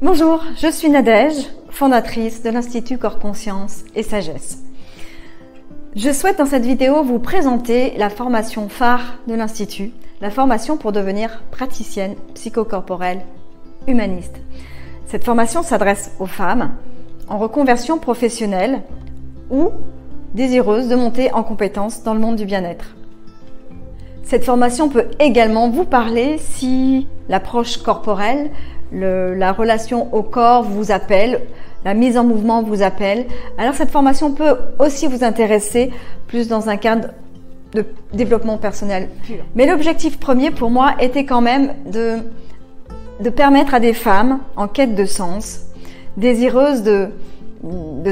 Bonjour, je suis Nadège, fondatrice de l'Institut Corps Conscience et Sagesse. Je souhaite dans cette vidéo vous présenter la formation phare de l'Institut, la formation pour devenir praticienne psychocorporelle humaniste. Cette formation s'adresse aux femmes en reconversion professionnelle ou désireuses de monter en compétences dans le monde du bien-être. Cette formation peut également vous parler si l'approche corporelle, la relation au corps vous appelle, la mise en mouvement vous appelle. Alors cette formation peut aussi vous intéresser plus dans un cadre de développement personnel pur. Mais l'objectif premier pour moi était quand même de permettre à des femmes en quête de sens, désireuses de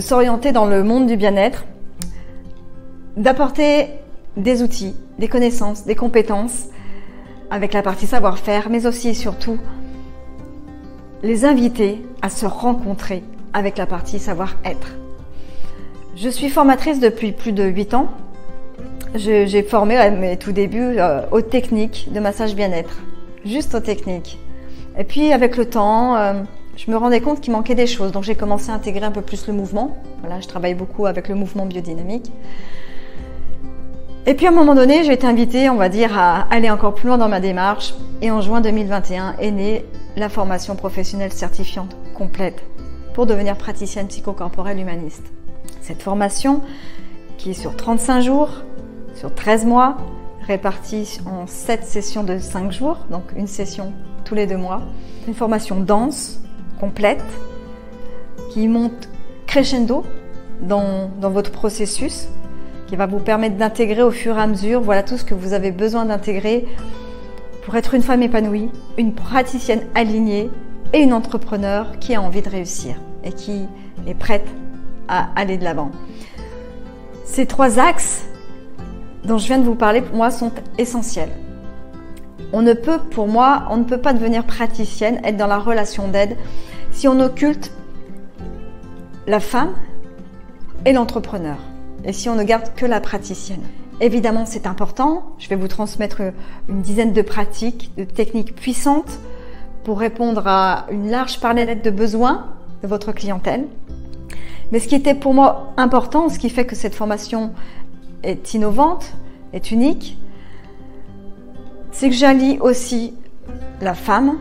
s'orienter dans le monde du bien-être, d'apporter des outils, des connaissances, des compétences avec la partie savoir-faire, mais aussi et surtout les inviter à se rencontrer avec la partie savoir-être. Je suis formatrice depuis plus de 8 ans. J'ai formé à mes tout débuts aux techniques de massage bien-être, juste aux techniques. Et puis avec le temps, je me rendais compte qu'il manquait des choses, donc j'ai commencé à intégrer un peu plus le mouvement. Voilà, je travaille beaucoup avec le mouvement biodynamique. Et puis à un moment donné, j'ai été invitée, on va dire, à aller encore plus loin dans ma démarche. Et en juin 2021 est née la formation professionnelle certifiante complète pour devenir praticienne psychocorporelle humaniste. Cette formation, qui est sur 35 jours, sur 13 mois, répartie en 7 sessions de 5 jours, donc une session tous les 2 mois. Une formation dense, complète, qui monte crescendo dans votre processus, qui va vous permettre d'intégrer au fur et à mesure, voilà tout ce que vous avez besoin d'intégrer pour être une femme épanouie, une praticienne alignée et une entrepreneur qui a envie de réussir et qui est prête à aller de l'avant. Ces 3 axes dont je viens de vous parler, pour moi, sont essentiels. On ne peut pas devenir praticienne, être dans la relation d'aide, si on occulte la femme et l'entrepreneur. Et si on ne garde que la praticienne. Évidemment, c'est important. Je vais vous transmettre une dizaine de pratiques, de techniques puissantes pour répondre à une large palette de besoins de votre clientèle. Mais ce qui était pour moi important, ce qui fait que cette formation est innovante, est unique, c'est que j'allie aussi la femme.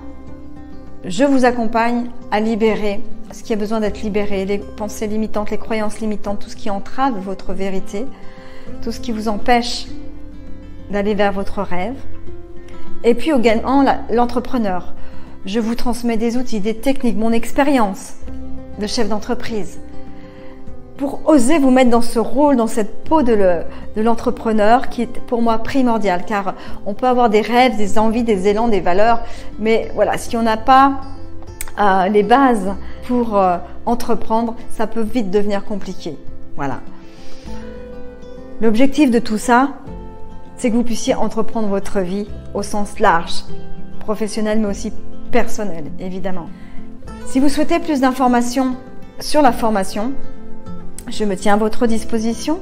Je vous accompagne à libérer ce qui a besoin d'être libéré, les pensées limitantes, les croyances limitantes, tout ce qui entrave votre vérité, tout ce qui vous empêche d'aller vers votre rêve. Et puis également l'entrepreneur. Je vous transmets des outils, des techniques, mon expérience de chef d'entreprise pour oser vous mettre dans ce rôle, dans cette peau de l'entrepreneur qui est pour moi primordial, car on peut avoir des rêves, des envies, des élans, des valeurs, mais voilà, si on n'a pas les bases pour entreprendre, ça peut vite devenir compliqué. Voilà. L'objectif de tout ça, c'est que vous puissiez entreprendre votre vie au sens large, professionnel mais aussi personnel, évidemment. Si vous souhaitez plus d'informations sur la formation, je me tiens à votre disposition.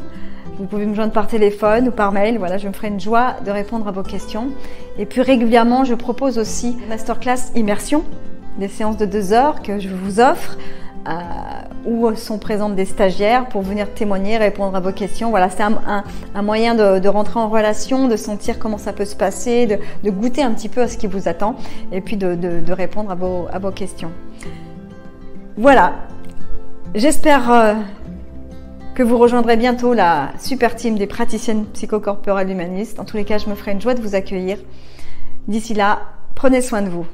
Vous pouvez me joindre par téléphone ou par mail. Voilà, je me ferai une joie de répondre à vos questions. Et puis régulièrement, je propose aussi une masterclass immersion, des séances de 2 heures que je vous offre, où sont présentes des stagiaires pour venir témoigner, répondre à vos questions. Voilà, c'est un moyen de rentrer en relation, de sentir comment ça peut se passer, de goûter un petit peu à ce qui vous attend et puis de répondre à vos questions. Voilà, j'espère que vous rejoindrez bientôt la super team des praticiennes psychocorporelles humanistes. En tous les cas, je me ferai une joie de vous accueillir. D'ici là, prenez soin de vous.